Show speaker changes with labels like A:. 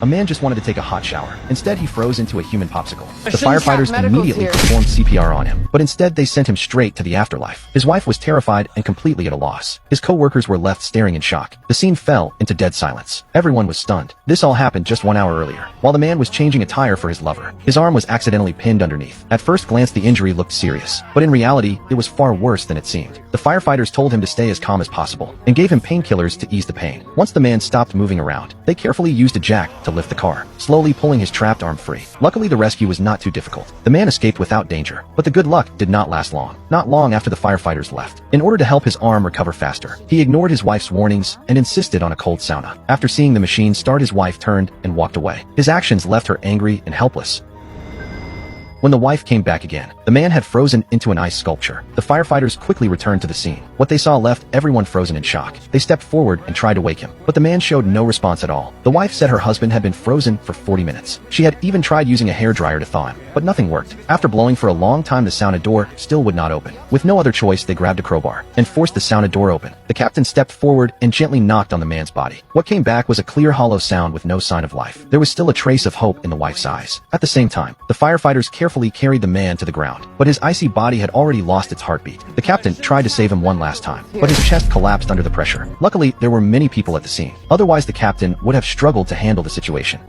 A: A man just wanted to take a hot shower. Instead, he froze into a human popsicle. The
B: Machine Shop
A: firefighters
B: Medical's
A: immediately
B: here.
A: performed CPR on him, but instead they sent him straight to the afterlife. His wife was terrified and completely at a loss. His co-workers were left staring in shock. The scene fell into dead silence. Everyone was stunned. This all happened just 1 hour earlier, while the man was changing a tire for his lover. His arm was accidentally pinned underneath. At first glance, the injury looked serious, but in reality, it was far worse than it seemed. The firefighters told him to stay as calm as possible and gave him painkillers to ease the pain. Once the man stopped moving around, they carefully used a jack to lift the car, slowly pulling his trapped arm free. Luckily, the rescue was not too difficult. The man escaped without danger, but the good luck did not last long. Not long after the firefighters left. In order to help his arm recover faster, he ignored his wife's warnings and insisted on a cold sauna. After seeing the machine start, his wife turned and walked away. His actions left her angry and helpless. When the wife came back again, the man had frozen into an ice sculpture. The firefighters quickly returned to the scene. What they saw left everyone frozen in shock. They stepped forward and tried to wake him, but the man showed no response at all. The wife said her husband had been frozen for 40 minutes. She had even tried using a hairdryer to thaw him, but nothing worked. After blowing for a long time, the sauna door still would not open. With no other choice, they grabbed a crowbar and forced the sauna door open. The captain stepped forward and gently knocked on the man's body. What came back was a clear hollow sound with no sign of life. There was still a trace of hope in the wife's eyes. At the same time, the firefighters carefully carried the man to the ground, but his icy body had already lost its heartbeat. The captain tried to save him one last time, but his chest collapsed under the pressure. Luckily, there were many people at the scene. Otherwise, the captain would have struggled to handle the situation.